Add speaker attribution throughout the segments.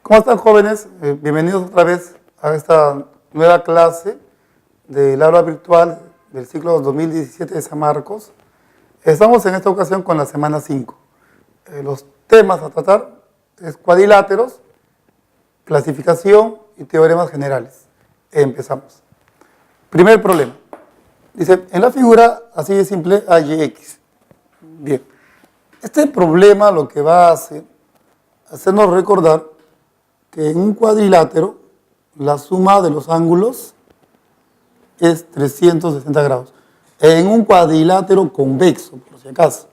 Speaker 1: ¿Cómo están, jóvenes? Bienvenidos otra vez a esta nueva clase del aula virtual del ciclo 2017 de San Marcos. Estamos en esta ocasión con la semana 5. Los temas a tratar es cuadriláteros, clasificación y teoremas generales. Empezamos. Primer problema. Dice, en la figura, así de simple, hay x. Bien. Este problema lo que va a hacernos recordar que en un cuadrilátero la suma de los ángulos es 360 grados. En un cuadrilátero convexo, por si acaso.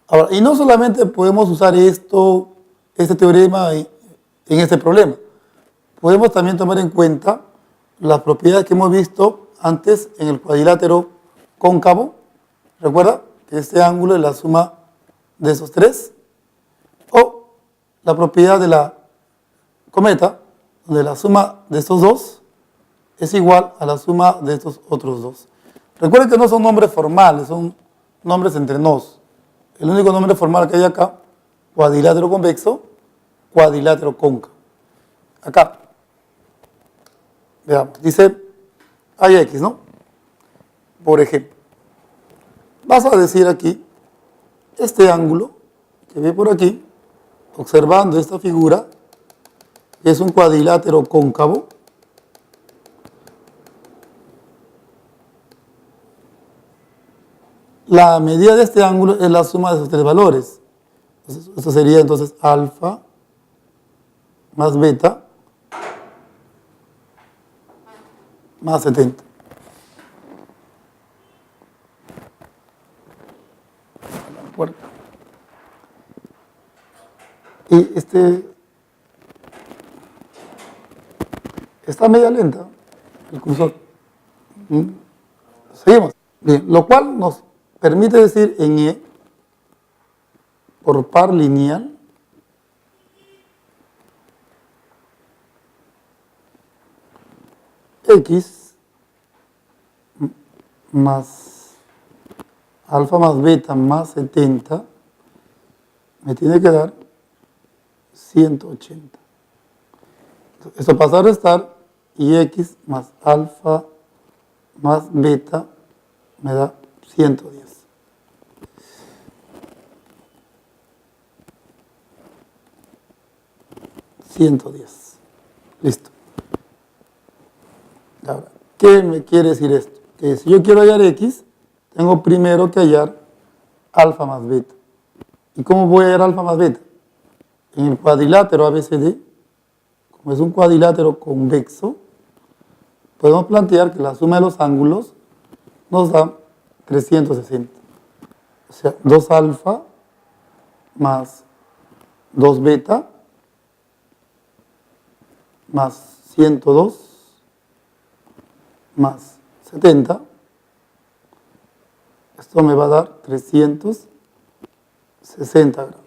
Speaker 1: Ahora, y no solamente podemos usar este teorema en este problema. Podemos también tomar en cuenta las propiedades que hemos visto antes en el cuadrilátero cóncavo. ¿Recuerda? Que este ángulo es la suma de esos tres. O la propiedad de la cometa, donde la suma de estos dos es igual a la suma de estos otros dos. Recuerden que no son nombres formales, son nombres entre nos. El único nombre formal que hay acá, cuadrilátero convexo, cuadrilátero cóncavo. Acá, veamos, dice, hay x, ¿no? Por ejemplo, vas a decir aquí, este ángulo que ve por aquí, observando esta figura, es un cuadrilátero cóncavo. La medida de este ángulo es la suma de esos tres valores. Entonces, esto sería entonces alfa más beta más 70. Y está media lenta el cursor. Seguimos. Bien, lo cual nos permite decir en E, por par lineal, x más alfa más beta más 70 me tiene que dar 180. Esto pasa a restar y x más alfa más beta me da 110. Listo. Ahora, ¿qué me quiere decir esto? Que si yo quiero hallar x, tengo primero que hallar alfa más beta. ¿Y cómo voy a hallar alfa más beta? En el cuadrilátero ABCD, como es un cuadrilátero convexo, podemos plantear que la suma de los ángulos nos da 360. O sea, 2 alfa más 2 beta más 102 más 70. Esto me va a dar 360 grados.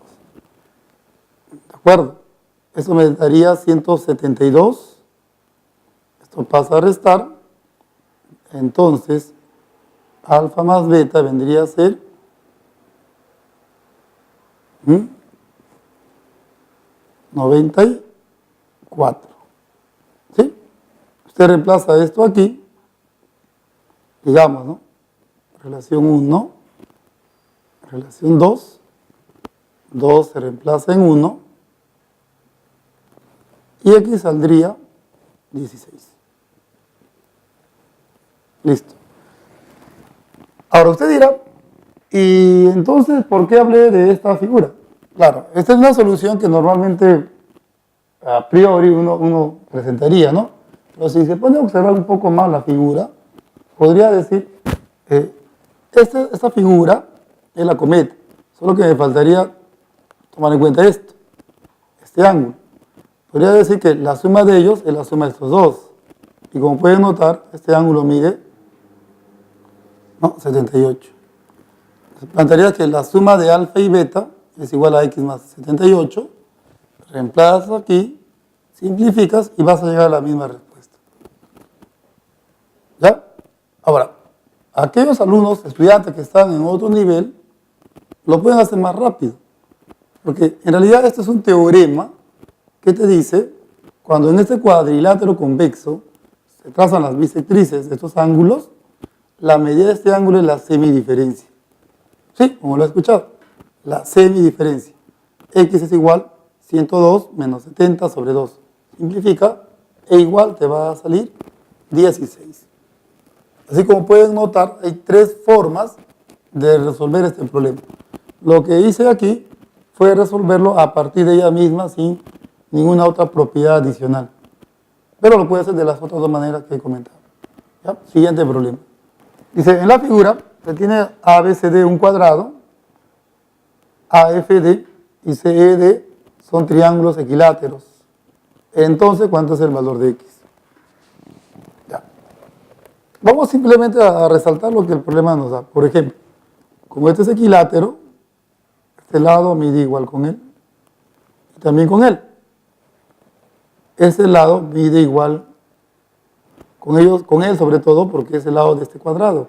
Speaker 1: ¿De acuerdo? Eso me daría 172. Esto pasa a restar. Entonces, alfa más beta vendría a ser 94. ¿Sí? Usted reemplaza esto aquí, digamos, ¿no? Relación 1, relación 2, 2 se reemplaza en 1, y aquí saldría 16. Listo. Ahora usted dirá, ¿y entonces por qué hablé de esta figura? Claro, esta es una solución que normalmente a priori uno presentaría, ¿no? Pero si se pone a observar un poco más la figura, podría decir, esta figura es la cometa, solo que me faltaría tomar en cuenta este ángulo. Podría decir que la suma de ellos es la suma de estos dos. Y como pueden notar, este ángulo mide 78. Entonces, plantearía que la suma de alfa y beta es igual a x más 78. Reemplazas aquí, simplificas y vas a llegar a la misma respuesta. ¿Ya? Ahora, aquellos alumnos, estudiantes que están en otro nivel, lo pueden hacer más rápido. Porque en realidad este es un teorema ¿qué te dice? Cuando en este cuadrilátero convexo se trazan las bisectrices de estos ángulos, la medida de este ángulo es la semidiferencia. ¿Sí? Como lo he escuchado. La semidiferencia. X es igual 102 menos 70 sobre 2. Simplifica, e igual te va a salir 16. Así como pueden notar, hay tres formas de resolver este problema. Lo que hice aquí fue resolverlo a partir de ella misma sin ninguna otra propiedad adicional. Pero lo puede hacer de las otras dos maneras que he comentado. ¿Ya? Siguiente problema. Dice, en la figura se tiene ABCD un cuadrado, AFD y CED son triángulos equiláteros. Entonces, ¿cuánto es el valor de X? Ya. Vamos simplemente a resaltar lo que el problema nos da. Por ejemplo, como este es equilátero, este lado mide igual con él y también con él. Este lado mide igual con él sobre todo porque es el lado de este cuadrado.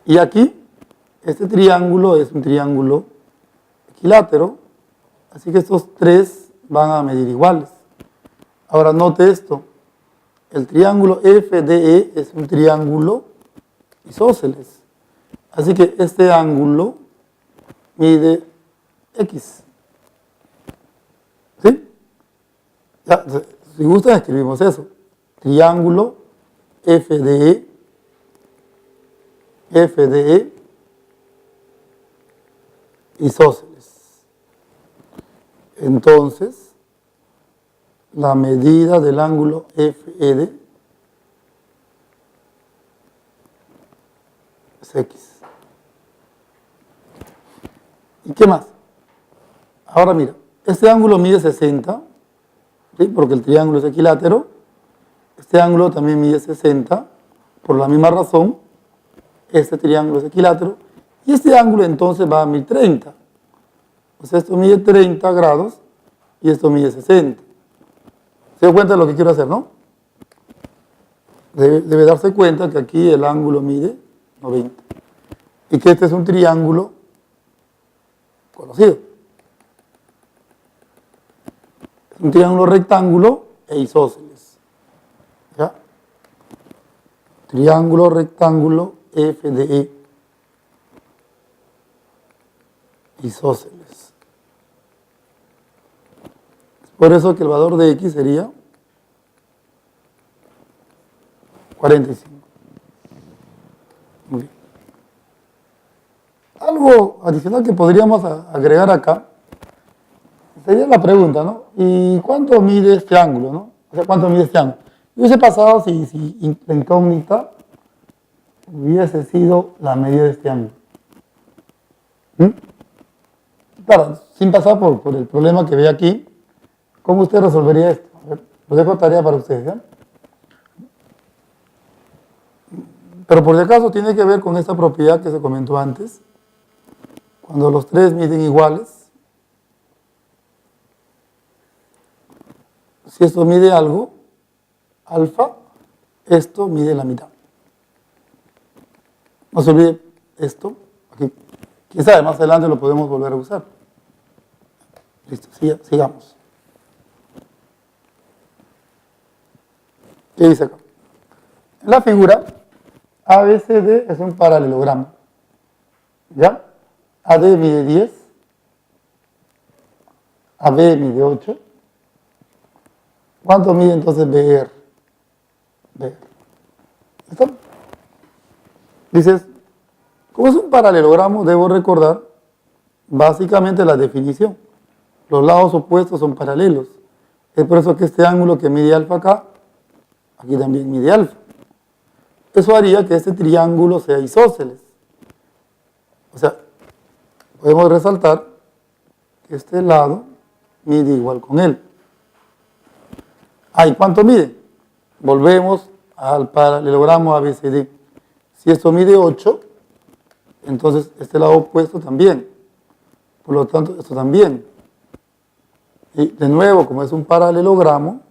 Speaker 1: Y aquí, este triángulo es un triángulo equilátero, así que estos tres van a medir iguales. Ahora note esto, el triángulo FDE es un triángulo isósceles, así que este ángulo mide X. ¿Sí? Ya, si gustan escribimos eso, triángulo FDE, isósceles. Entonces, la medida del ángulo FED es X. ¿Y qué más? Ahora mira, este ángulo mide 60, ¿sí? Porque el triángulo es equilátero. Este ángulo también mide 60, por la misma razón, este triángulo es equilátero, y este ángulo entonces va a medir 30. O sea, esto mide 30 grados y esto mide 60. ¿Se da cuenta de lo que quiero hacer, no? Debe darse cuenta que aquí el ángulo mide 90 y que este es un triángulo conocido. Es un triángulo rectángulo e isósceles. ¿Ya? Triángulo rectángulo FDE isósceles. Por eso que el valor de X sería 45. Muy bien. Algo adicional que podríamos agregar acá sería la pregunta, ¿no? ¿Y cuánto mide este ángulo, no? O sea, ¿cuánto mide este ángulo? Yo hubiese pasado si la incógnita hubiese sido la medida de este ángulo. Claro, sin pasar por el problema que ve aquí, ¿cómo usted resolvería esto? A ver, lo dejo tarea para ustedes, ¿ya? Pero por si acaso tiene que ver con esta propiedad que se comentó antes. Cuando los tres miden iguales, si esto mide algo, alfa, esto mide la mitad. No se olvide esto, aquí. Quién sabe, más adelante lo podemos volver a usar. Listo, sigamos. ¿Qué dice acá? En la figura, ABCD es un paralelogramo. ¿Ya? AD mide 10, AB mide 8. ¿Cuánto mide entonces BR? ¿Listo? Dices, como es un paralelogramo, debo recordar básicamente la definición. Los lados opuestos son paralelos. Es por eso que este ángulo que mide alfa acá, aquí también mide alfa. Eso haría que este triángulo sea isósceles. O sea, podemos resaltar que este lado mide igual con él. ¿Y cuánto mide? Volvemos al paralelogramo ABCD. Si esto mide 8, entonces este lado opuesto también. Por lo tanto, esto también. Y de nuevo, como es un paralelogramo,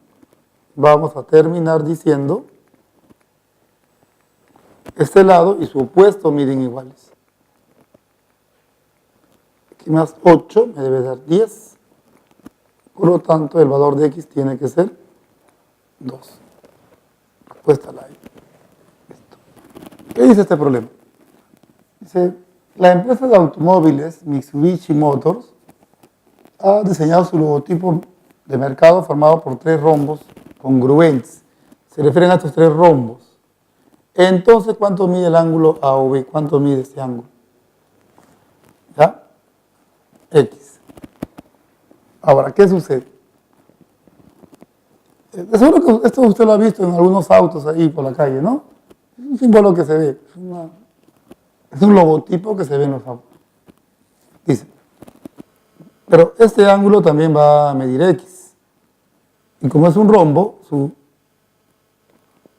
Speaker 1: vamos a terminar diciendo este lado y su opuesto miden iguales. Aquí más 8 me debe dar 10. Por lo tanto, el valor de x tiene que ser 2. Respuesta a la I. Listo. ¿Qué dice este problema? Dice, la empresa de automóviles Mitsubishi Motors ha diseñado su logotipo de mercado formado por 3 rombos congruentes. Se refieren a estos 3 rombos. Entonces, ¿cuánto mide el ángulo AOB? ¿Cuánto mide este ángulo? ¿Ya? X. Ahora, ¿qué sucede? Seguro que esto usted lo ha visto en algunos autos ahí por la calle, ¿no? Es un símbolo que se ve. Es un logotipo que se ve en los autos. Dice, pero este ángulo también va a medir X. Y como es un rombo, su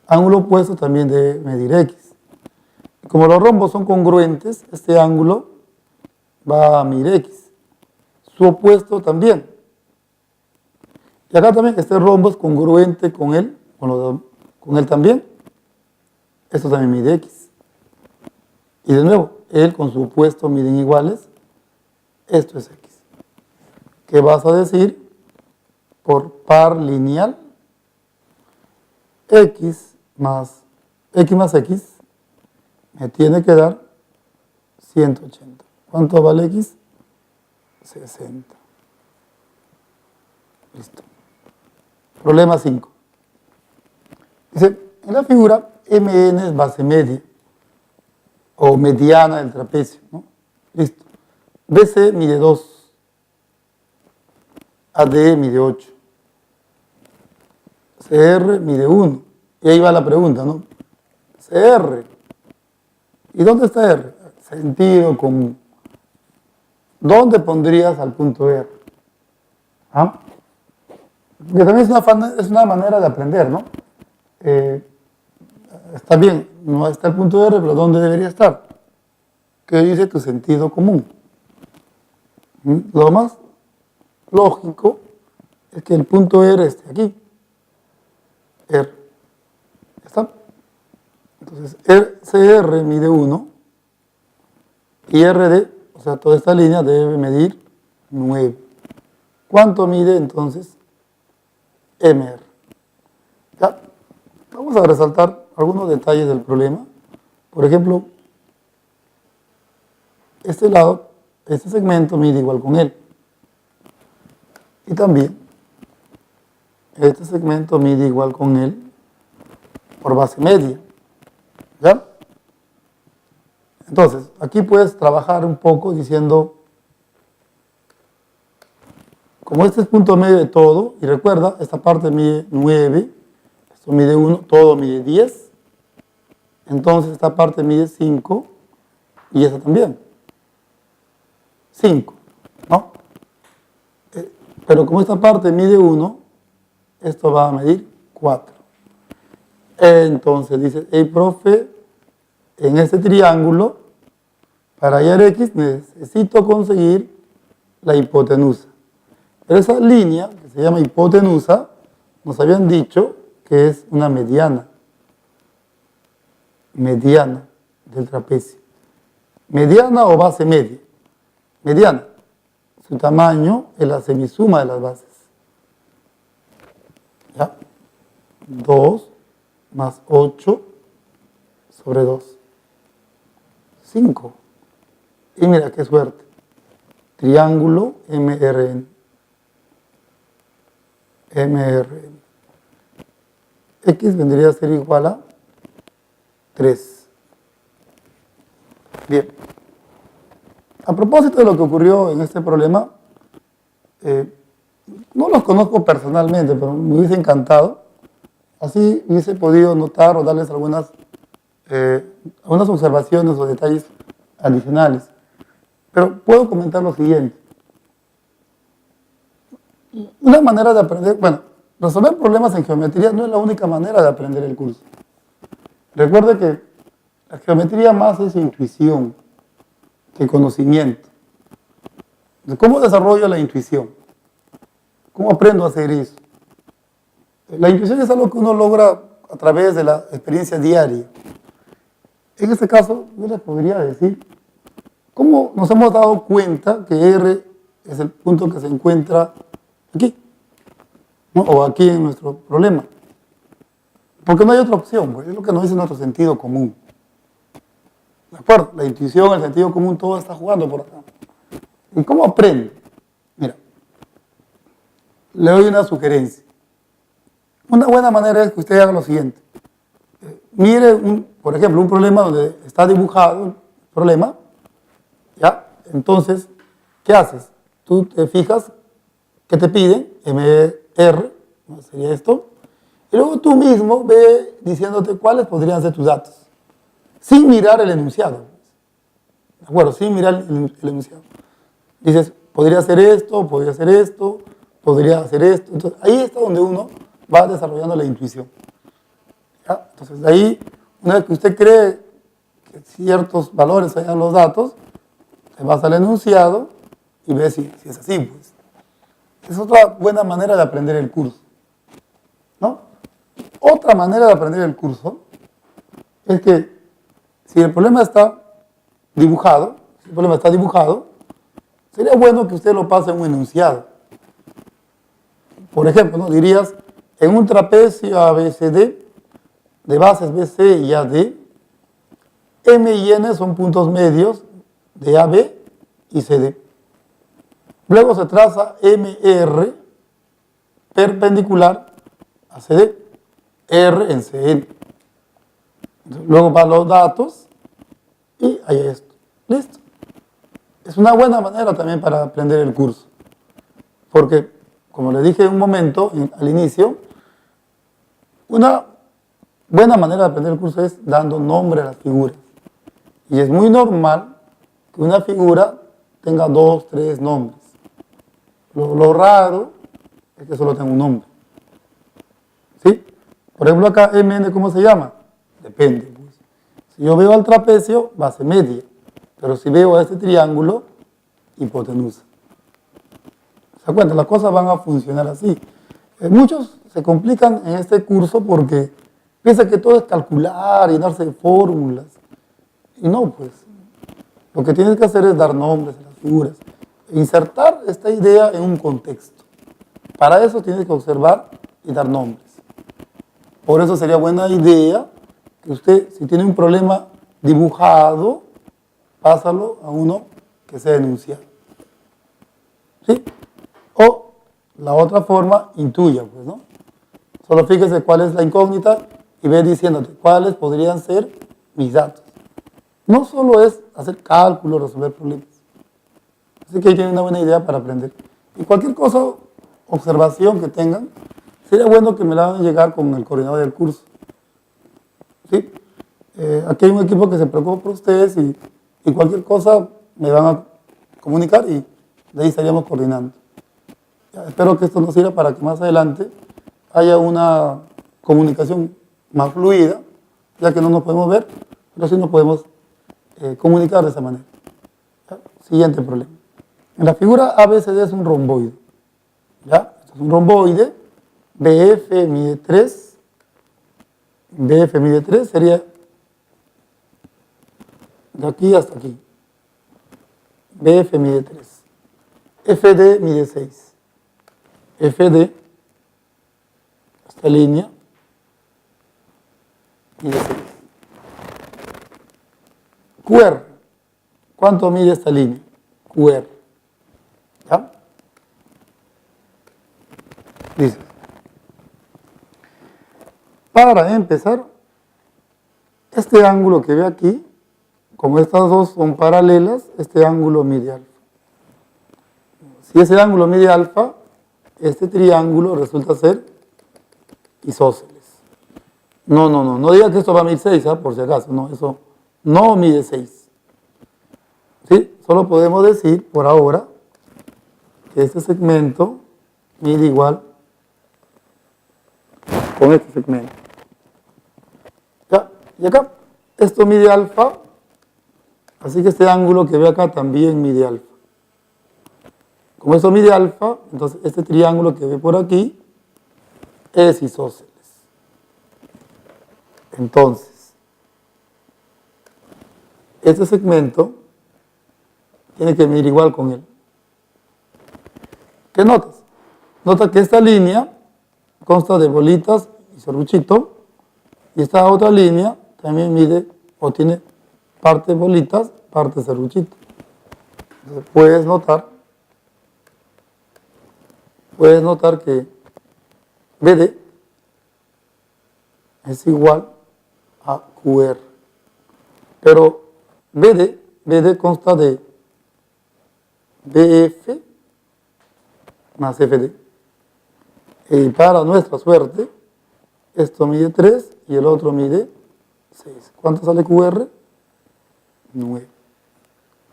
Speaker 1: ángulo opuesto también debe medir X. Y como los rombos son congruentes, este ángulo va a medir X. Su opuesto también. Y acá también este rombo es congruente con él, con él también. Esto también mide X. Y de nuevo, él con su opuesto miden iguales. Esto es X. ¿Qué vas a decir? Por par lineal, X más X me tiene que dar 180. ¿Cuánto vale X? 60. Listo. Problema 5. Dice, en la figura MN es base media o mediana del trapecio, ¿no? Listo. BC mide 2. AD mide 8. CR mide 1. Y ahí va la pregunta, ¿no? CR. ¿Y dónde está R? Sentido común. ¿Dónde pondrías al punto R? ¿Ah? Que también es una manera de aprender, ¿no? Está bien, no está el punto R, pero ¿dónde debería estar? ¿Qué dice tu sentido común? Lo más lógico es que el punto R esté aquí. R. ¿Está? Entonces, CR mide 1 y RD, o sea, toda esta línea debe medir 9. ¿Cuánto mide entonces MR? Ya, vamos a resaltar algunos detalles del problema. Por ejemplo, este lado, este segmento mide igual con él. Y también, este segmento mide igual con él por base media. ¿Ya? Entonces, aquí puedes trabajar un poco diciendo, como este es punto medio de todo, y recuerda, esta parte mide 9, esto mide 1, todo mide 10, entonces esta parte mide 5 y esta también. 5, ¿no? Pero como esta parte mide 1, esto va a medir 4. Entonces dice, hey, profe, en este triángulo, para hallar X necesito conseguir la hipotenusa. Pero esa línea, que se llama hipotenusa, nos habían dicho que es una mediana del trapecio. ¿Mediana o base media? Mediana. Su tamaño es la semisuma de las bases. ¿Ya? 2 más 8 sobre 2. 5. Y mira qué suerte. Triángulo MRN. MRN. X vendría a ser igual a 3. Bien. A propósito de lo que ocurrió en este problema, no los conozco personalmente, pero me hubiese encantado. Así hubiese podido notar o darles algunas observaciones o detalles adicionales. Pero puedo comentar lo siguiente. Una manera de aprender, bueno, resolver problemas en geometría no es la única manera de aprender el curso. Recuerde que la geometría más es intuición que conocimiento. ¿Cómo desarrollo la intuición? ¿Cómo aprendo a hacer eso? La intuición es algo que uno logra a través de la experiencia diaria. En este caso, yo les podría decir cómo nos hemos dado cuenta que R es el punto que se encuentra aquí, ¿no? O aquí en nuestro problema. Porque no hay otra opción, pues, es lo que nos dice nuestro sentido común. ¿De acuerdo? La intuición, el sentido común, todo está jugando por acá. ¿Y cómo aprende? Mira, le doy una sugerencia. Una buena manera es que usted haga lo siguiente. Mire, por ejemplo, un problema donde está dibujado el problema, ¿ya? Entonces, ¿qué haces? Tú te fijas que te piden, MR, ¿no? Sería esto, y luego tú mismo ve diciéndote cuáles podrían ser tus datos, sin mirar el enunciado. ¿De acuerdo? Sin mirar el enunciado. Dices, podría hacer esto, podría hacer esto, podría hacer esto. Entonces, ahí está donde uno va desarrollando la intuición. ¿Ya? Entonces, de ahí, una vez que usted cree que ciertos valores hay en los datos, se basa al enunciado y ve si es así, pues. Es otra buena manera de aprender el curso, ¿no? Otra manera de aprender el curso es que si el problema está dibujado, sería bueno que usted lo pase en un enunciado. Por ejemplo, ¿no? Dirías, en un trapecio ABCD, de bases BC y AD, M y N son puntos medios de AB y CD. Luego se traza MR perpendicular a CD, R en CN. Luego van los datos y hay esto. Listo. Es una buena manera también para aprender el curso. Porque, como le dije en un momento, al inicio, una buena manera de aprender el curso es dando nombre a las figuras. Y es muy normal que una figura tenga 2, 3 nombres. Lo raro es que solo tenga un nombre. ¿Sí? Por ejemplo, acá MN, ¿cómo se llama? Depende. Pues. Si yo veo al trapecio, base media. Pero si veo a este triángulo, hipotenusa. ¿Se dan cuenta? Las cosas van a funcionar así. Muchos se complican en este curso porque piensan que todo es calcular, llenarse de fórmulas. Y no, pues. Lo que tienes que hacer es dar nombres a las figuras. Insertar esta idea en un contexto. Para eso tienes que observar y dar nombres. Por eso sería buena idea que usted, si tiene un problema dibujado, pásalo a uno que sea enunciado. ¿Sí? O la otra forma, intuya, pues, ¿no? Solo fíjese cuál es la incógnita y ve diciéndote cuáles podrían ser mis datos. No solo es hacer cálculos, resolver problemas. Así que ahí tienen una buena idea para aprender. Y cualquier cosa, observación que tengan, sería bueno que me la hagan llegar con el coordinador del curso. ¿Sí? Aquí hay un equipo que se preocupa por ustedes y cualquier cosa me van a comunicar y de ahí estaríamos coordinando. Ya, espero que esto nos sirva para que más adelante haya una comunicación más fluida, ya que no nos podemos ver, pero sí nos podemos comunicar de esa manera. ¿Ya? Siguiente problema. En la figura ABCD es un romboide. ¿Ya? Esto es un romboide. BF mide 3. BF mide 3 sería de aquí hasta aquí. BF mide 3. FD mide 6. FD, esta línea, mide 6. QR, ¿cuánto mide esta línea? QR. ¿Ya? Dice, para empezar, este ángulo que ve aquí, como estas dos son paralelas, este ángulo mide alfa. Si ese ángulo mide alfa, este triángulo resulta ser isósceles. No diga que esto va a medir 6, por si acaso, no, eso no mide 6. ¿Sí? Solo podemos decir por ahora que este segmento mide igual con este segmento. ¿Ya? Y acá, esto mide alfa, así que este ángulo que ve acá también mide alfa. Como esto mide alfa, entonces este triángulo que ve por aquí es isósceles. Entonces, este segmento tiene que medir igual con él. ¿Qué notas? Nota que esta línea consta de bolitas y serruchito, y esta otra línea también mide o tiene parte bolitas, parte serruchito. Entonces puedes notar que BD es igual a QR. Pero BD consta de BF más FD. Y para nuestra suerte, esto mide 3 y el otro mide 6. ¿Cuánto sale QR? 9.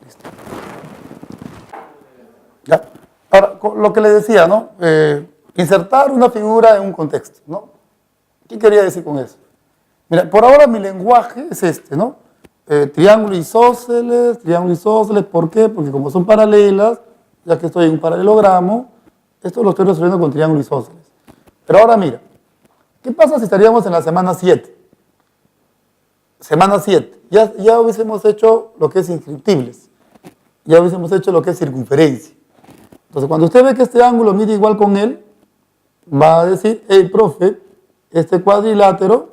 Speaker 1: Listo. Ya. Ahora, lo que le decía, ¿no? Insertar una figura en un contexto, ¿no? ¿Qué quería decir con eso? Mira, por ahora mi lenguaje es este, ¿no? Triángulo isósceles, ¿por qué? Porque como son paralelas, ya que estoy en un paralelogramo, esto lo estoy resolviendo con triángulo isósceles. Pero ahora mira, ¿qué pasa si estaríamos en la semana 7? Semana 7, ya hubiésemos hecho lo que es inscriptibles, ya hubiésemos hecho lo que es circunferencia. Entonces, cuando usted ve que este ángulo mide igual con él, va a decir, hey, profe, este cuadrilátero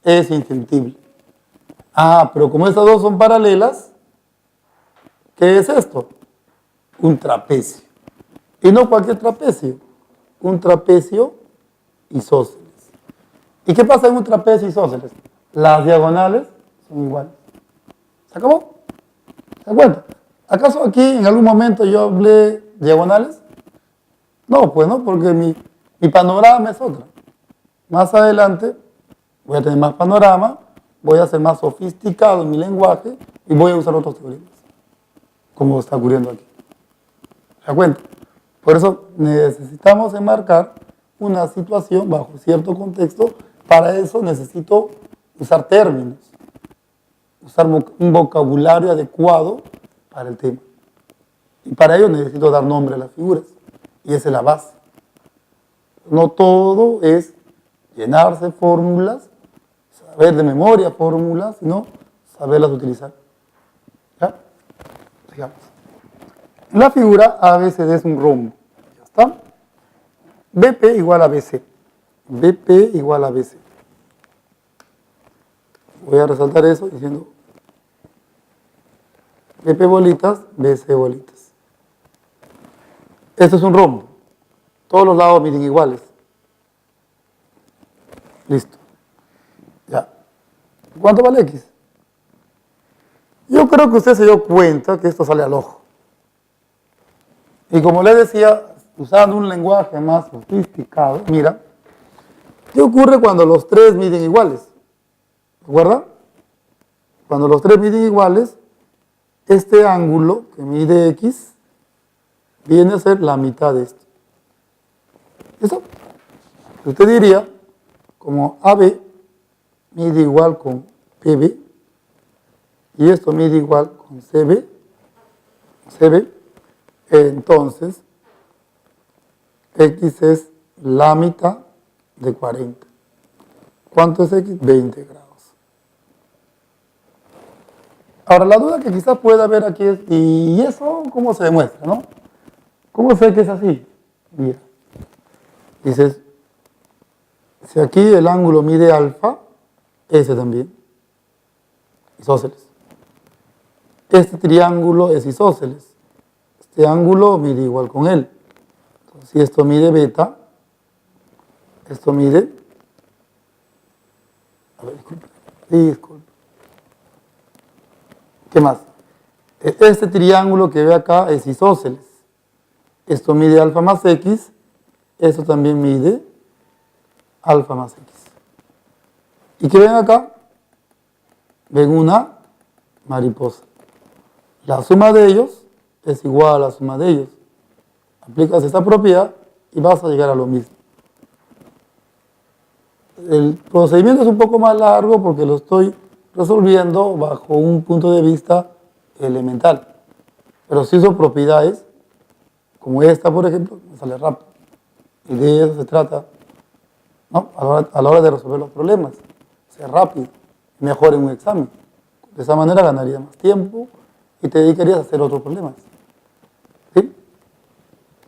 Speaker 1: es inscriptible. Ah, pero como estas dos son paralelas, ¿qué es esto? Un trapecio. Y no cualquier trapecio, un trapecio isósceles. ¿Y qué pasa en un trapecio isósceles? Las diagonales son iguales. ¿Se acabó? ¿Se dan cuenta? ¿Acaso aquí en algún momento yo hablé diagonales? No, pues no, porque mi panorama es otra. Más adelante voy a tener más panorama, voy a ser más sofisticado en mi lenguaje y voy a usar otros teoremas, como está ocurriendo aquí. ¿Se da cuenta? Por eso necesitamos enmarcar una situación bajo cierto contexto. Para eso necesito usar términos, usar un vocabulario adecuado para el tema. Y para ello necesito dar nombre a las figuras. Y esa es la base. No todo es llenarse fórmulas, saber de memoria fórmulas, sino saberlas utilizar. ¿Ya? Sigamos. La figura ABCD es un rombo. ¿Ya está? BP igual a BC. BP igual a BC. Voy a resaltar eso diciendo BP bolitas, BC bolitas. Esto es un rombo. Todos los lados miden iguales. Listo. Ya. ¿Cuánto vale X? Yo creo que usted se dio cuenta que esto sale al ojo. Y como le decía, usando un lenguaje más sofisticado, mira, ¿qué ocurre cuando los tres miden iguales? ¿Recuerda? Cuando los tres miden iguales, este ángulo que mide X viene a ser la mitad de esto. ¿Listo? Usted diría, como AB mide igual con PB y esto mide igual con CB, entonces X es la mitad de 40. ¿Cuánto es X? 20 grados. Ahora, la duda que quizás pueda haber aquí es, ¿y eso cómo se demuestra, no? ¿Cómo sé que es así? Mira, dices, si aquí el ángulo mide alfa, ese también, isósceles. Este triángulo es isósceles. Este ángulo mide igual con él. Entonces, si esto mide beta, esto mide, a ver, disculpe. ¿Qué más? Este triángulo que ve acá es isósceles. Esto mide alfa más X, esto también mide alfa más X. ¿Y qué ven acá? Ven una mariposa. La suma de ellos es igual a la suma de ellos. Aplicas esta propiedad y vas a llegar a lo mismo. El procedimiento es un poco más largo porque lo estoy resolviendo bajo un punto de vista elemental. Pero si uso propiedades, como esta, por ejemplo, me sale rápido. Y de eso se trata, ¿no? A la hora de resolver los problemas. Ser rápido, mejor en un examen. De esa manera ganarías más tiempo y te dedicarías a hacer otros problemas. ¿Sí?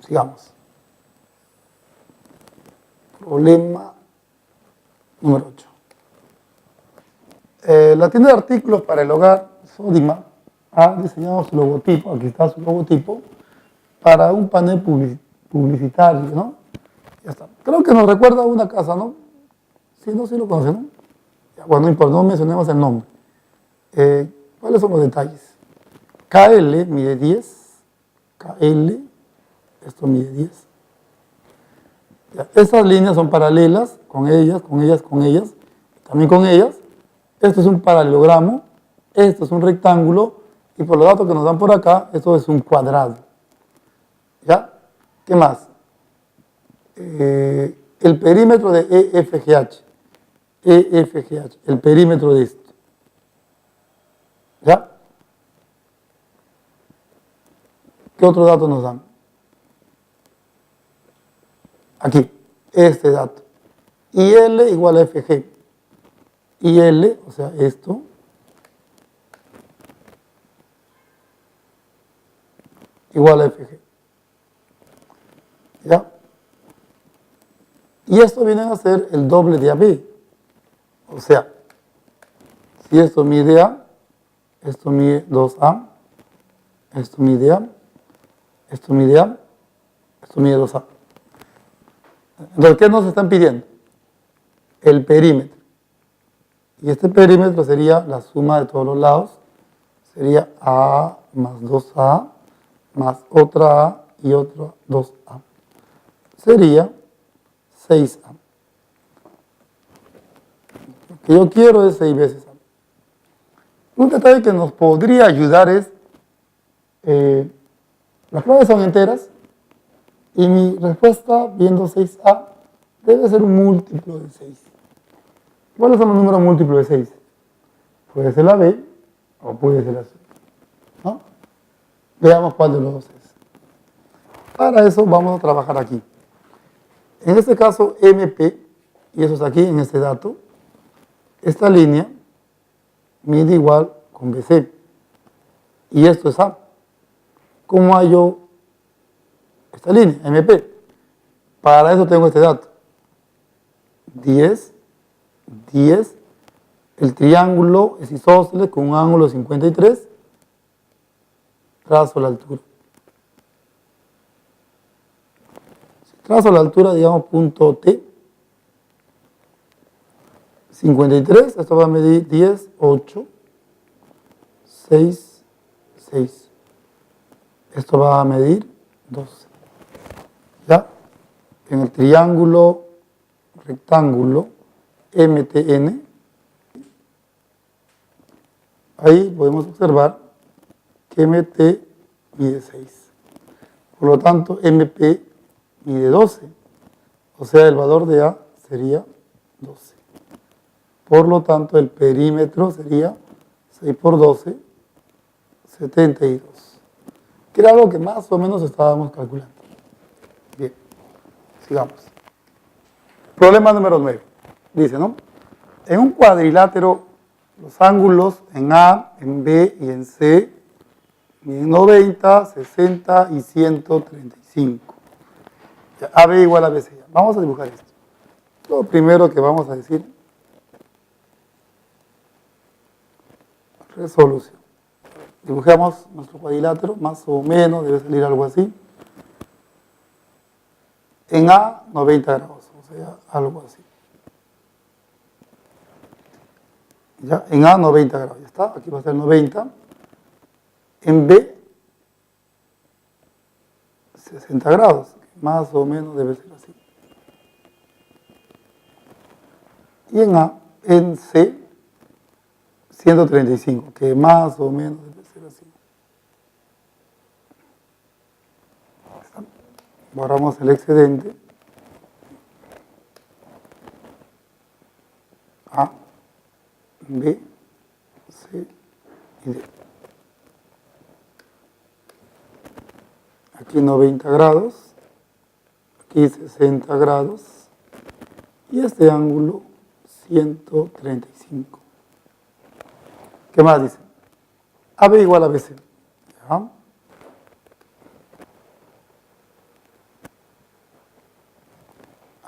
Speaker 1: Sigamos. Problema número 8. La tienda de artículos para el hogar, Sodimac, ha diseñado su logotipo, aquí está su logotipo, para un panel publicitario, ¿no? Ya está. Creo que nos recuerda a una casa, ¿no? Sí, no, sí lo conocen, ¿no? Ya, bueno, no importa, no mencionemos el nombre. ¿Cuáles son los detalles? KL mide 10, KL, esto mide 10. Ya, estas líneas son paralelas, con ellas, también con ellas. Esto es un paralelogramo, esto es un rectángulo, y por los datos que nos dan por acá, esto es un cuadrado. ¿Ya? ¿Qué más? El perímetro de EFGH, el perímetro de esto. ¿Ya? ¿Qué otro dato nos dan? Aquí, este dato. IL igual a FG. IL, o sea, esto, igual a FG. ¿Ya? Y esto viene a ser el doble de AB. O sea, si esto mide A, esto mide 2A, esto mide A, esto mide A, esto mide 2A. Entonces, ¿qué nos están pidiendo? El perímetro. Y este perímetro sería la suma de todos los lados. Sería A más 2A más otra A y otra 2A. Sería 6A. Lo que yo quiero es 6 veces A. Un detalle que nos podría ayudar es, las claves son enteras y mi respuesta, viendo 6A, debe ser un múltiplo de 6. ¿Cuáles son los números múltiplos de 6? Puede ser la B o puede ser la C, ¿no? Veamos cuál de los dos es. Para eso vamos a trabajar aquí. En este caso, MP, y eso es aquí en este dato, esta línea mide igual con BC. Y esto es A. ¿Cómo hallo esta línea, MP? Para eso tengo este dato. 10, 10. El triángulo es isósceles con un ángulo de 53. Trazo la altura. Si trazo la altura, digamos, punto T. 53, esto va a medir 10, 8, 6, 6. Esto va a medir 12. ¿Ya? En el triángulo rectángulo MTN, ahí podemos observar que MT mide 6. Por lo tanto, MP mide 12. O sea, el valor de A sería 12. Por lo tanto, el perímetro sería 6 por 12, 72. Que era algo que más o menos estábamos calculando. Bien, sigamos. Problema número 9. Dice, ¿no? En un cuadrilátero, los ángulos en A, en B y en C miden 90, 60 y 135. Ya, AB igual a BC. Vamos a dibujar esto. Lo primero que vamos a decir, resolución. Dibujamos nuestro cuadrilátero, más o menos, debe salir algo así. En A, 90 grados, o sea, algo así. Ya, en A, 90 grados, ya está, aquí va a ser 90. En B, 60 grados, más o menos debe ser así. Y en C, 135, que más o menos debe ser así. Borramos el excedente. A, B, C y D. Aquí 90 grados, aquí 60 grados y este ángulo 135. ¿Qué más dice? AB igual a BC. ¿Ya?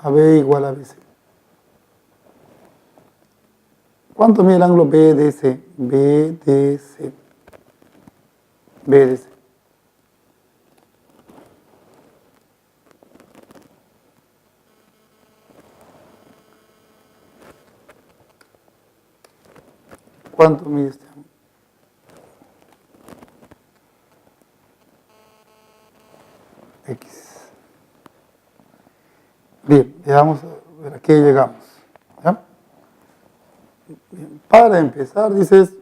Speaker 1: AB igual a BC. ¿Cuánto mide el ángulo BDC? BDC. BDC. ¿Cuánto mide este ángulo? X. Bien, ya vamos a ver a qué llegamos. ¿Ya? Bien, para empezar, dices,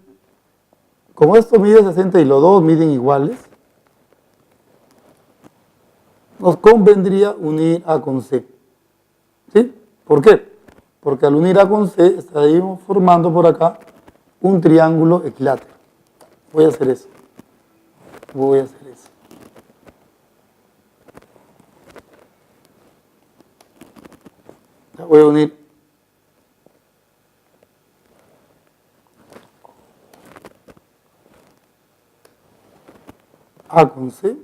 Speaker 1: como esto mide 60 y los dos miden iguales, nos convendría unir A con C. ¿Sí? ¿Por qué? Porque al unir A con C estaríamos formando por acá un triángulo equilátero. Voy a hacer eso. Voy a hacer eso. Ya voy a unir A con C.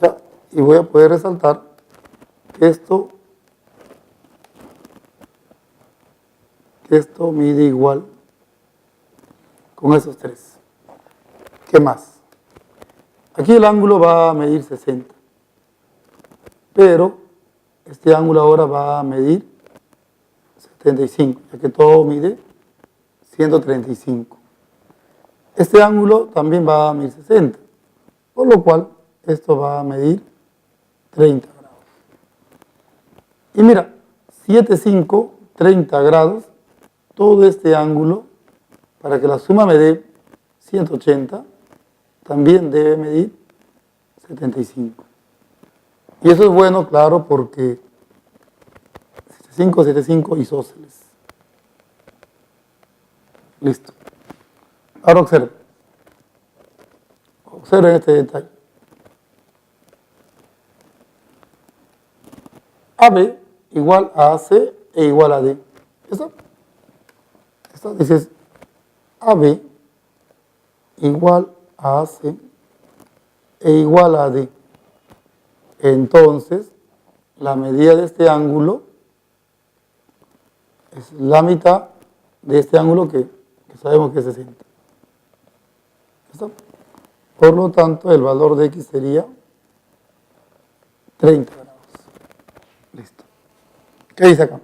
Speaker 1: Ya, y voy a poder resaltar que esto mide igual con esos tres. ¿Qué más? Aquí el ángulo va a medir 60, pero este ángulo ahora va a medir 75, ya que todo mide 135. Este ángulo también va a medir 60, por lo cual esto va a medir 30 grados. Y mira, 75, 30 grados, todo este ángulo, para que la suma me dé 180, también debe medir 75. Y eso es bueno, claro, porque 75, 75 isósceles. Listo. Ahora observen. Observen este detalle. AB igual a AC e igual a D. ¿Eso? Esto dices AB igual a AC e igual a D. Entonces, la medida de este ángulo es la mitad de este ángulo que sabemos que es 60. ¿Listo? Por lo tanto, el valor de X sería 30 grados. Listo. ¿Qué dice acá?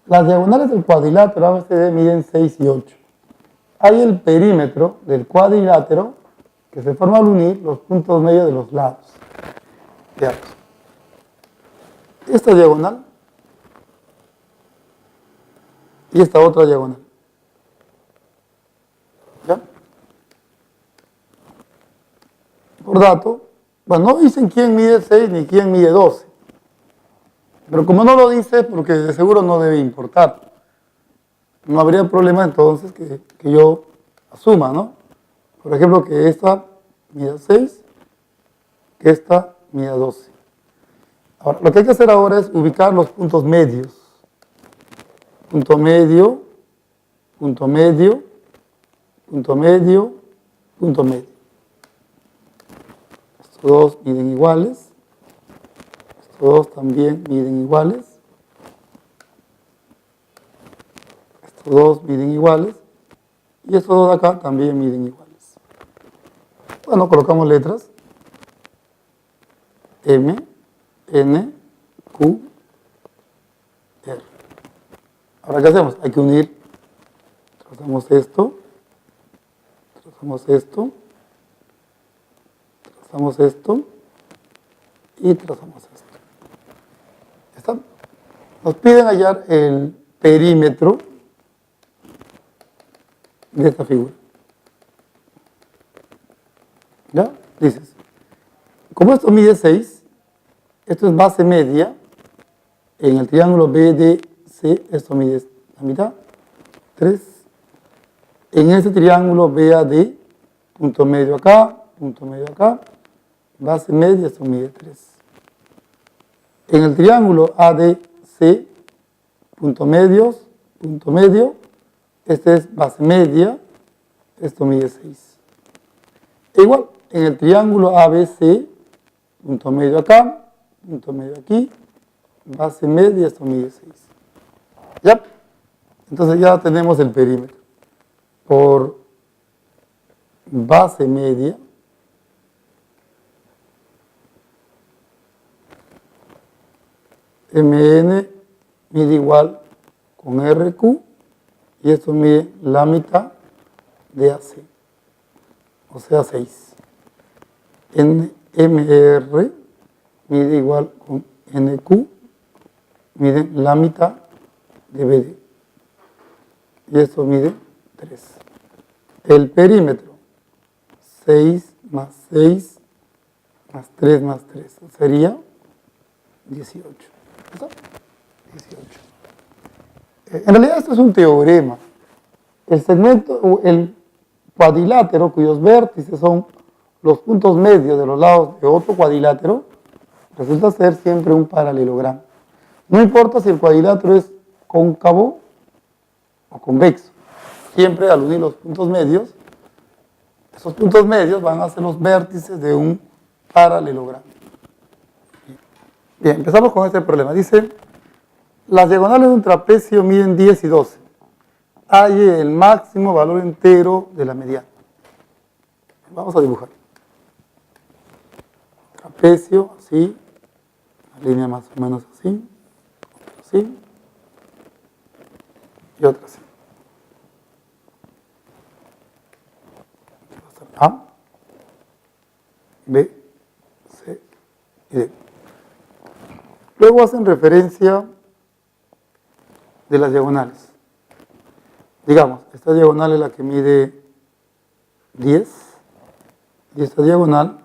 Speaker 1: Las diagonales del cuadrilátero ABCD miden 6 y 8. Hay el perímetro del cuadrilátero que se forma al unir los puntos medios de los lados. Veamos. Esta diagonal y esta otra diagonal. ¿Ya? Por dato, bueno, no dicen quién mide 6 ni quién mide 12. Pero como no lo dice, porque de seguro no debe importar. No habría problema entonces que yo asuma, ¿no? Por ejemplo, que esta mida 6, que esta mida 12. Ahora, lo que hay que hacer ahora es ubicar los puntos medios. Punto medio, punto medio, punto medio, punto medio. Estos dos miden iguales. Estos dos también miden iguales. Estos dos miden iguales. Y estos dos de acá también miden iguales. Bueno, colocamos letras. M, N, Q, R. Ahora, ¿qué hacemos? Hay que unir. Trazamos esto. Trazamos esto. Trazamos esto. Y trazamos esto. ¿Está? Nos piden hallar el perímetro de esta figura. ¿Ya? Dices, como esto mide 6, esto es base media, en el triángulo BDC, esto mide la mitad, 3. En ese triángulo BAD, punto medio acá, base media, esto mide 3. En el triángulo ADC, punto medio, este es base media, esto mide 6. E igual, en el triángulo ABC, punto medio acá, punto medio aquí, base media, esto mide 6. ¿Ya? Entonces ya tenemos el perímetro. Por base media, MN mide igual con RQ y esto mide la mitad de AC, o sea 6. NMR mide igual con NQ, mide la mitad de BD y esto mide 3. El perímetro, 6 más 6 más 3 más 3, sería 18. ¿Está? 18. En realidad esto es un teorema. El segmento, el cuadrilátero cuyos vértices son los puntos medios de los lados de otro cuadrilátero, resulta ser siempre un paralelogramo. No importa si el cuadrilátero es cóncavo o convexo. Siempre al unir los puntos medios, esos puntos medios van a ser los vértices de un paralelogramo. Bien, empezamos con este problema. Dice, las diagonales de un trapecio miden 10 y 12. Halle el máximo valor entero de la mediana. Vamos a dibujar. Trapecio, así. Una línea más o menos así. Otra así. Y otra así. A, B, C y D. Luego hacen referencia de las diagonales. Digamos, esta diagonal es la que mide 10 y esta diagonal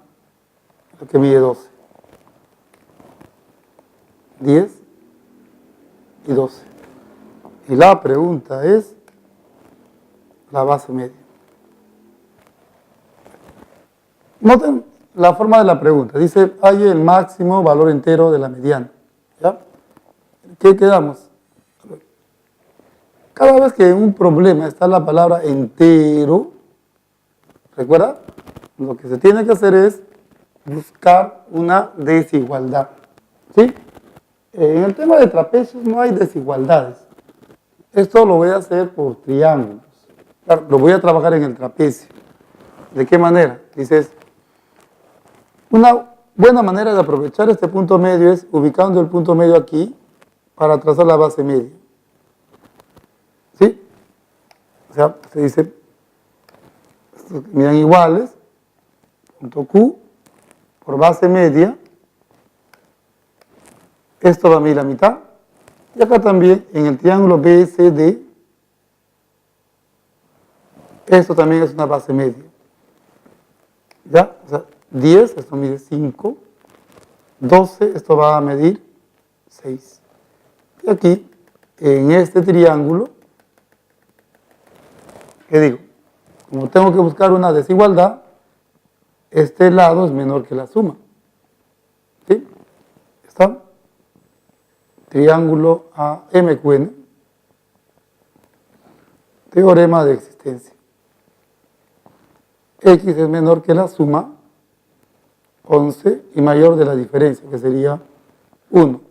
Speaker 1: es la que mide 12. 10 y 12. Y la pregunta es la base media. Noten la forma de la pregunta. Dice, hay el máximo valor entero de la mediana. ¿Ya? ¿Qué quedamos? Cada vez que en un problema está la palabra entero, ¿recuerda? Lo que se tiene que hacer es buscar una desigualdad. ¿Sí? En el tema de trapecios no hay desigualdades. Esto lo voy a hacer por triángulos. Claro, lo voy a trabajar en el trapecio. ¿De qué manera? Dices, una buena manera de aprovechar este punto medio es ubicando el punto medio aquí para trazar la base media. ¿Sí? O sea, se dice, estos que midan iguales, punto Q por base media, esto va a medir la mitad, y acá también en el triángulo BCD, esto también es una base media. ¿Ya? O sea, 10, esto mide 5, 12, esto va a medir 6. Y aquí, en este triángulo, ¿qué digo? Como tengo que buscar una desigualdad, este lado es menor que la suma. ¿Sí? ¿Está? Triángulo AMQN. Teorema de existencia. X es menor que la suma, 11, y mayor de la diferencia, que sería 1.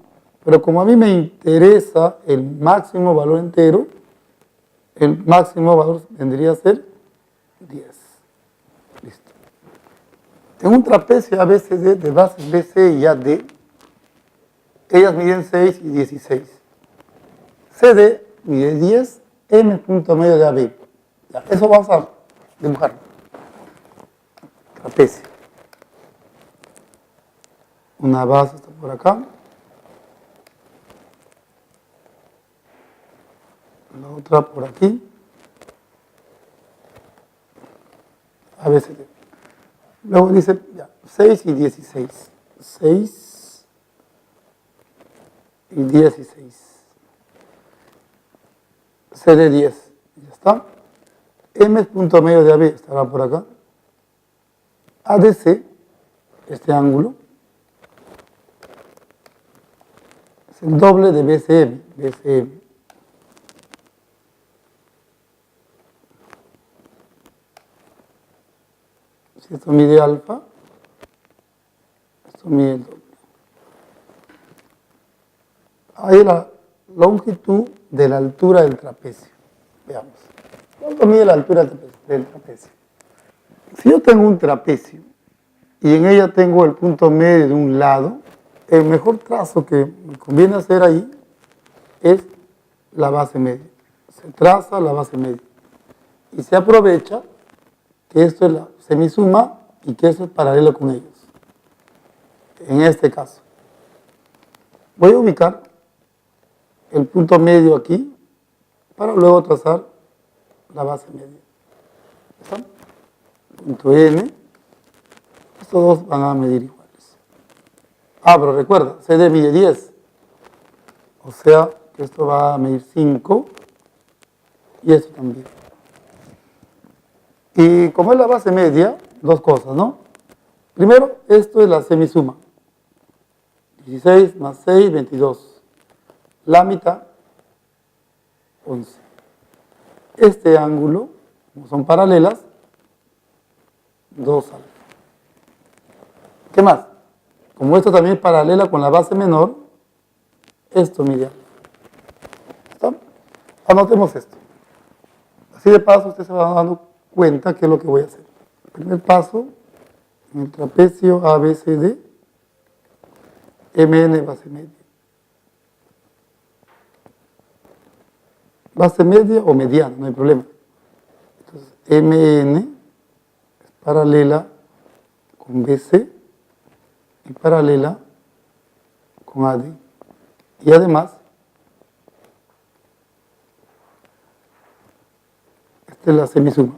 Speaker 1: Pero como a mí me interesa el máximo valor entero, el máximo valor vendría a ser 10. Listo. En un trapecio ABCD de bases BC y AD, ellas miden 6 y 16. CD mide 10, M punto medio de AB. Ya, eso vamos a dibujarlo. Trapecio. Una base está por acá. La otra por aquí. ABCD. Luego dice ya, 6 y 16. 6 y 16. CD 10. Ya está. M es punto medio de AB, estará por acá. ADC, este ángulo, es el doble de BCM. BCM. Si esto mide alfa, esto mide el doble. Ahí la longitud de la altura del trapecio. Veamos. ¿Cuánto mide la altura del trapecio? Si yo tengo un trapecio y en ella tengo el punto medio de un lado, el mejor trazo que me conviene hacer ahí es la base media. Se traza la base media. Y se aprovecha que esto es la semisuma y que esto es paralelo con ellos. En este caso. Voy a ubicar el punto medio aquí para luego trazar la base media. ¿Está? Punto N. Estos dos van a medir iguales. Pero recuerda, CD mide 10. O sea que esto va a medir 5 y esto también. Y como es la base media, dos cosas, ¿no? Primero, esto es la semisuma. 16 más 6, 22. La mitad, 11. Este ángulo, como son paralelas, 2 alfa. ¿Qué más? Como esto también es paralela con la base menor, esto mide alfa. ¿Está? Anotemos esto. Así de paso usted se va dando cuenta qué es lo que voy a hacer. Primer paso, en el trapecio ABCD, MN base media. Base media o mediana, no hay problema. Entonces, MN es paralela con BC y paralela con AD. Y además, esta es la semisuma.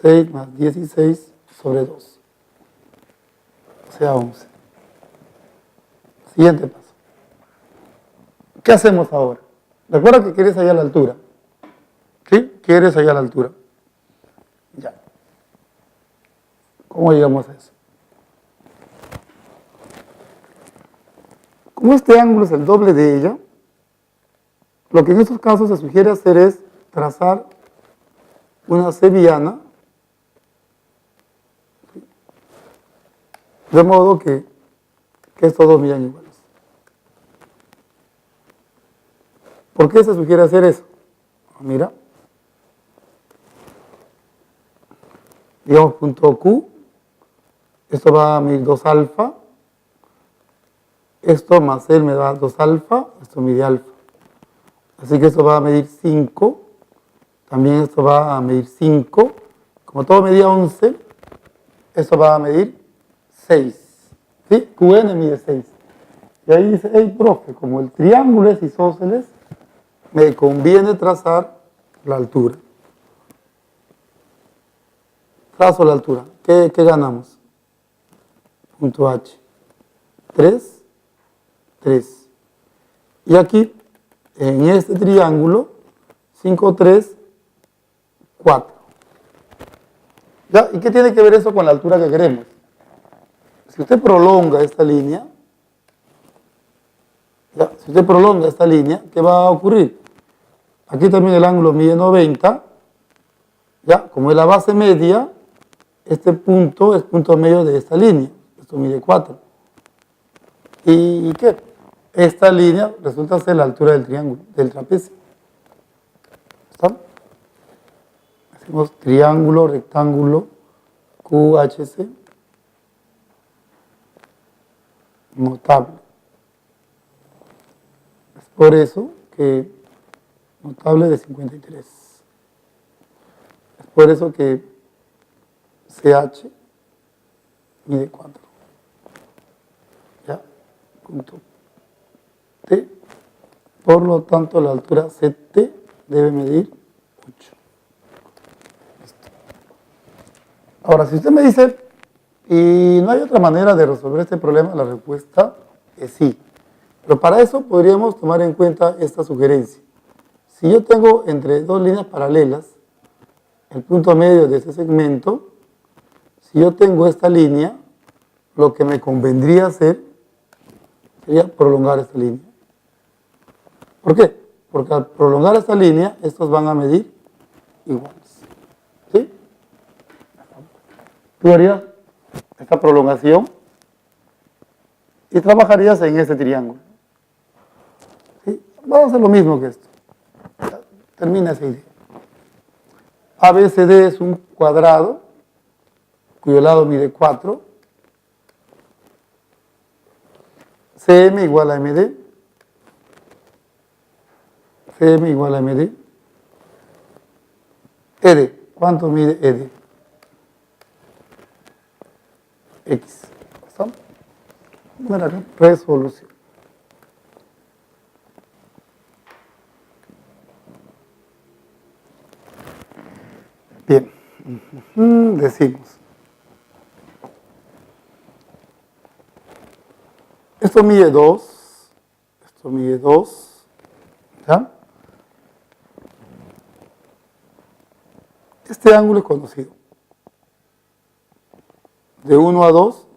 Speaker 1: 6 más 16 sobre 2. O sea, 11. Siguiente paso. ¿Qué hacemos ahora? Recuerda que quieres hallar la altura. ¿Sí? Quieres hallar la altura. Ya. ¿Cómo llegamos a eso? Como este ángulo es el doble de ella, lo que en estos casos se sugiere hacer es trazar una sevillana, de modo que estos dos midan iguales. ¿Por qué se sugiere hacer eso? Mira, digamos punto Q, esto va a medir 2 alfa, esto más él me da 2 alfa, esto mide alfa. Así que esto va a medir 5, también esto va a medir 5, como todo medía 11, esto va a medir 6. ¿Sí? QN mide 6. Y ahí dice, hey, profe, como el triángulo es isósceles, me conviene trazar la altura. Trazo la altura. ¿Qué ganamos? Punto H. 3, 3. Y aquí, en este triángulo, 5, 3, 4. ¿Ya? ¿Y qué tiene que ver eso con la altura que queremos? Si usted prolonga esta línea, ¿ya? Si usted prolonga esta línea, ¿qué va a ocurrir? Aquí también el ángulo mide 90, ¿ya? Como es la base media, este punto es punto medio de esta línea, esto mide 4. ¿Y qué? Esta línea resulta ser la altura del triángulo, del trapecio. ¿Está? Hacemos triángulo, rectángulo, QHC. Notable. Es por eso que notable de 53. Es por eso que CH mide 4. ¿Ya? Punto T. Por lo tanto, la altura CT debe medir 8. Listo. Ahora, si usted me dice, ¿y no hay otra manera de resolver este problema? La respuesta es sí. Pero para eso podríamos tomar en cuenta esta sugerencia. Si yo tengo entre dos líneas paralelas el punto medio de este segmento, si yo tengo esta línea, lo que me convendría hacer sería prolongar esta línea. ¿Por qué? Porque al prolongar esta línea, estos van a medir iguales. ¿Sí? Tú harías esta prolongación y trabajarías en este triángulo. ¿Sí? Vamos a hacer lo mismo que esto. Termina esa idea. ABCD es un cuadrado cuyo lado mide 4. CM igual a MD. CM igual a MD. ED. ¿Cuánto mide ED? X. ¿Está? Bueno, acá, resolución. Bien. Decimos. Esto mide 2. Esto mide 2. ¿Ya? Este ángulo es conocido. De 1 a 2,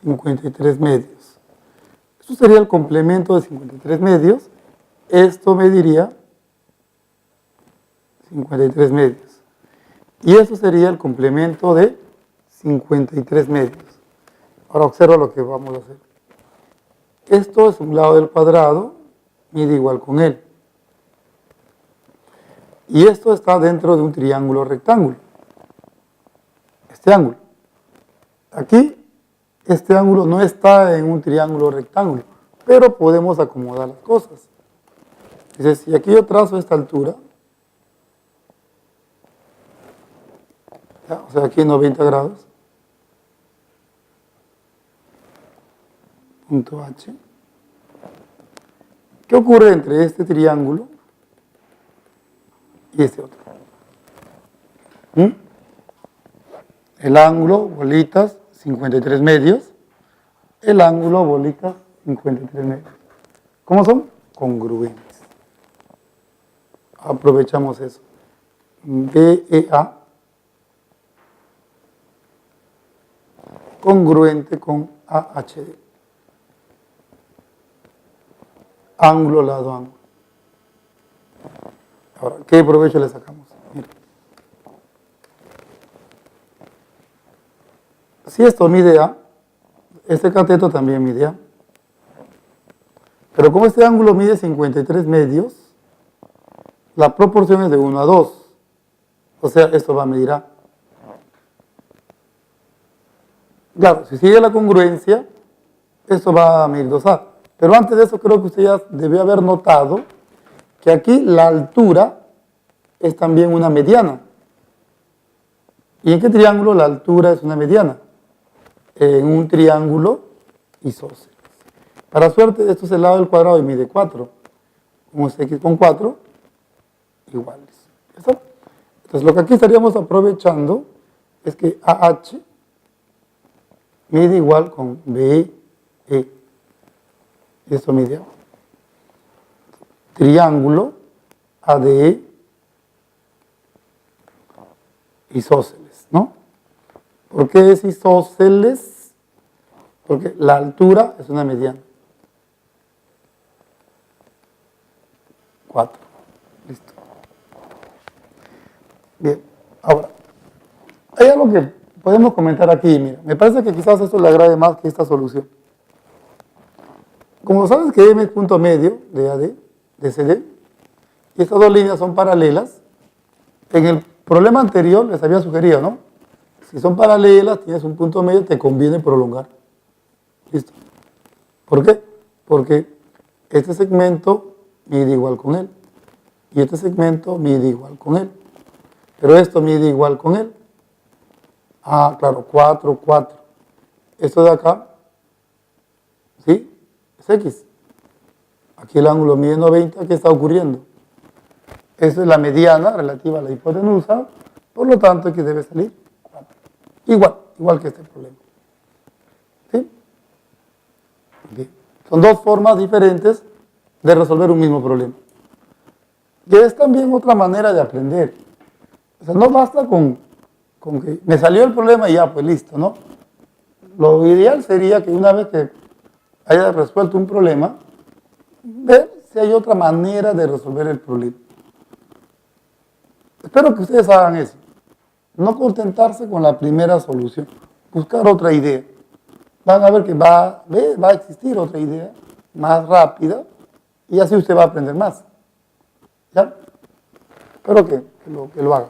Speaker 1: 53 medios. Esto sería el complemento de 53 medios. Esto mediría 53 medios. Y eso sería el complemento de 53 medios. Ahora observa lo que vamos a hacer. Esto es un lado del cuadrado, mide igual con él. Y esto está dentro de un triángulo rectángulo. Este ángulo. Aquí, este ángulo no está en un triángulo rectángulo, pero podemos acomodar las cosas. Entonces, si aquí yo trazo esta altura, ¿ya? O sea, aquí 90 grados, punto H. ¿Qué ocurre entre este triángulo y este otro? El ángulo, bolitas, 53 medios. El ángulo, bolitas, 53 medios. ¿Cómo son? Congruentes. Aprovechamos eso. BEA congruente con AHD. Ángulo, lado, ángulo. Ahora, ¿qué provecho le sacamos? Mira. Si esto mide A, este cateto también mide A. Pero como este ángulo mide 53 medios, la proporción es de 1 a 2. O sea, esto va a medir A. Claro, si sigue la congruencia, esto va a medir 2A. Pero antes de eso creo que usted ya debió haber notado que aquí la altura es también una mediana. ¿Y en qué triángulo la altura es una mediana? En un triángulo isósceles. Para suerte, esto es el lado del cuadrado y mide 4. Como es X con 4, iguales. ¿Listo? Entonces lo que aquí estaríamos aprovechando es que AH mide igual con BE. Y esto mide A. Triángulo ADE isósceles, ¿no? ¿Por qué es isósceles? Porque la altura es una mediana. 4. Listo. Bien, ahora, hay algo que podemos comentar aquí. Mira, me parece que quizás esto le agrade más que esta solución. Como sabes que M es punto medio de AD, de CD, y estas dos líneas son paralelas, en el problema anterior les había sugerido, ¿no? Si son paralelas, tienes un punto medio, te conviene prolongar. ¿Listo? ¿Por qué? Porque este segmento mide igual con él, y este segmento mide igual con él, pero esto mide igual con él. Ah, claro, 4, 4. Esto de acá, ¿sí? Es X. Aquí el ángulo mide 90, ¿qué está ocurriendo? Esa es la mediana relativa a la hipotenusa, por lo tanto aquí debe salir 4. Igual que este problema. ¿Sí? Bien. Son dos formas diferentes de resolver un mismo problema. Y es también otra manera de aprender. O sea, no basta con que me salió el problema y ya, pues listo, ¿no? Lo ideal sería que una vez que haya resuelto un problema, ver si hay otra manera de resolver el problema. Espero que ustedes hagan eso. No contentarse con la primera solución. Buscar otra idea. Van a ver que va a existir otra idea más rápida y así usted va a aprender más. ¿Ya? Espero que lo haga.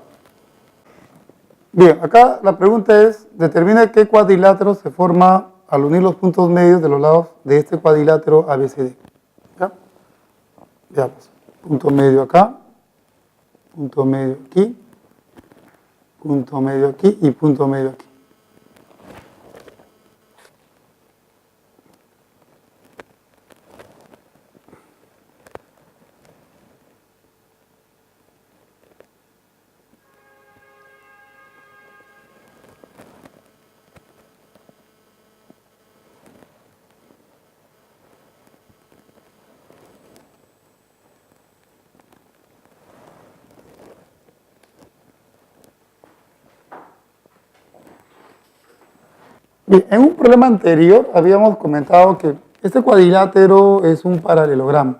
Speaker 1: Bien, acá la pregunta es, determina qué cuadrilátero se forma al unir los puntos medios de los lados de este cuadrilátero ABCD. ¿Ya? Veamos. Punto medio acá, punto medio aquí, punto medio aquí y punto medio aquí. Bien, en un problema anterior habíamos comentado que este cuadrilátero es un paralelogramo.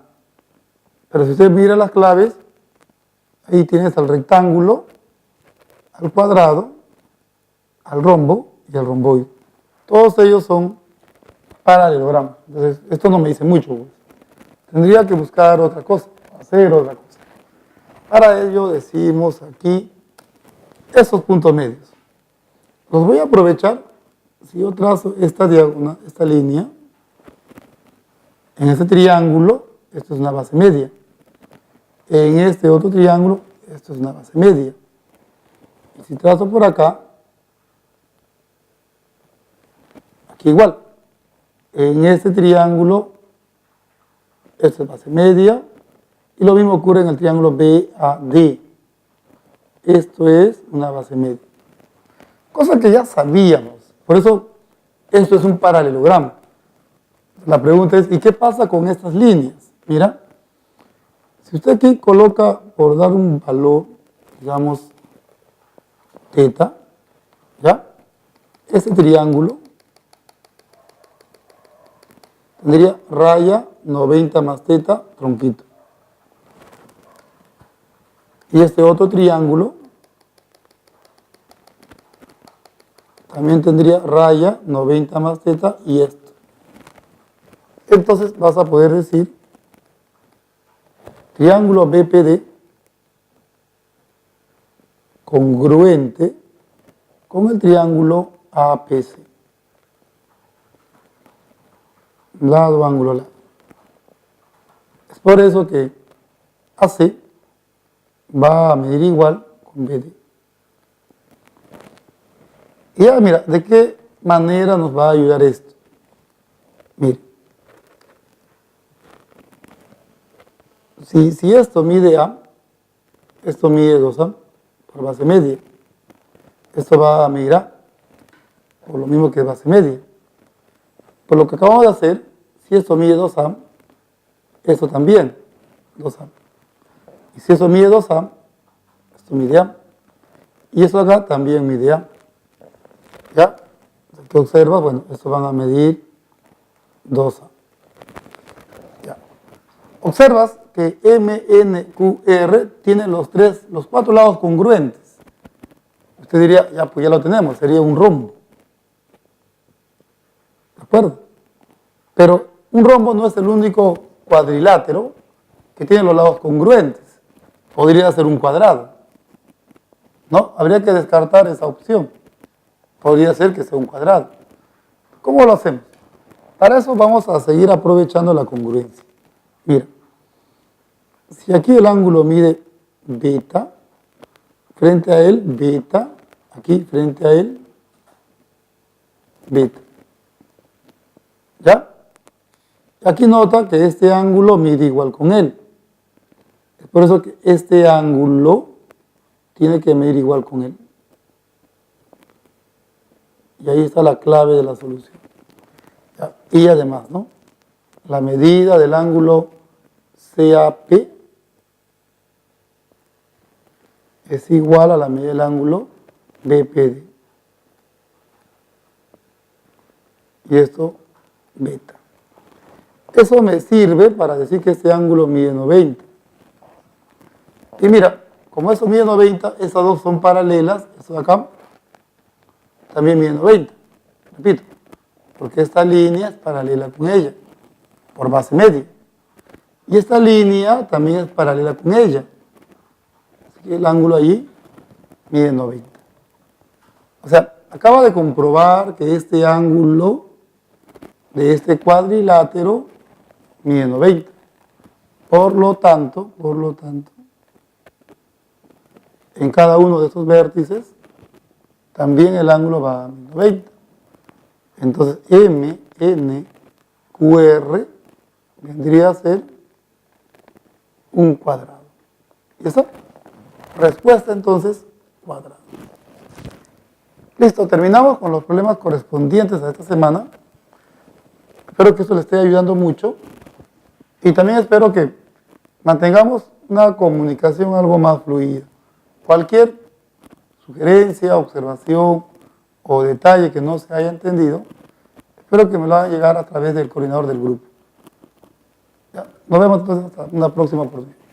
Speaker 1: Pero si usted mira las claves, ahí tienes al rectángulo, al cuadrado, al rombo y al romboide. Todos ellos son paralelogramas. Entonces, esto no me dice mucho, pues. Tendría que buscar otra cosa, hacer otra cosa. Para ello decimos aquí esos puntos medios. Los voy a aprovechar si yo trazo esta diagonal, esta línea. En este triángulo, esto es una base media. En este otro triángulo, esto es una base media. Y si trazo por acá, aquí igual. En este triángulo, esto es base media. Y lo mismo ocurre en el triángulo BAD. Esto es una base media. Cosa que ya sabíamos. Por eso, esto es un paralelogramo. La pregunta es, ¿y qué pasa con estas líneas? Mira, si usted aquí coloca, por dar un valor, digamos, teta, ¿ya? Este triángulo tendría raya 90 más teta, tronquito. Y este otro triángulo también tendría raya 90 más teta y esto. Entonces vas a poder decir triángulo BPD congruente con el triángulo APC. Lado, ángulo, lado. Es por eso que AC va a medir igual con BD. Y ya mira, ¿de qué manera nos va a ayudar esto? Mire, si esto mide A, esto mide 2A por base media. Esto va a medir A por lo mismo que base media. Por lo que acabamos de hacer, si esto mide 2A, esto también 2A. Y si eso mide 2A, esto mide A. Y eso acá también mide A. ¿Ya? ¿Qué observas? Bueno, esto van a medir 2A. ¿Ya? Observas que MNQR tiene los 4 lados congruentes. Usted diría, ya, pues ya lo tenemos, sería un rombo. ¿De acuerdo? Pero un rombo no es el único cuadrilátero que tiene los lados congruentes. Podría ser un cuadrado. ¿No? Habría que descartar esa opción. Podría ser que sea un cuadrado. ¿Cómo lo hacemos? Para eso vamos a seguir aprovechando la congruencia. Mira, si aquí el ángulo mide beta, frente a él beta, aquí frente a él beta. ¿Ya? Aquí nota que este ángulo mide igual con él. Es por eso que este ángulo tiene que medir igual con él. Y ahí está la clave de la solución. ¿Ya? Y además, ¿no? La medida del ángulo CAP es igual a la medida del ángulo BPD. Y esto, beta. Eso me sirve para decir que este ángulo mide 90. Y mira, como eso mide 90, esas dos son paralelas, esto de acá también mide 90. Repito, porque esta línea es paralela con ella. por base media. Y esta línea también es paralela con ella. Así que el ángulo allí mide 90. O sea, acaba de comprobar que este ángulo de este cuadrilátero mide 90. Por lo tanto, en cada uno de estos vértices también el ángulo va a 90. Entonces, M, N, QR vendría a ser un cuadrado. ¿Y eso? Respuesta entonces, cuadrado. Listo, terminamos con los problemas correspondientes a esta semana. Espero que esto le esté ayudando mucho. Y también espero que mantengamos una comunicación algo más fluida. Cualquier sugerencia, observación o detalle que no se haya entendido, espero que me lo hagan llegar a través del coordinador del grupo. Ya, nos vemos entonces hasta una próxima oportunidad.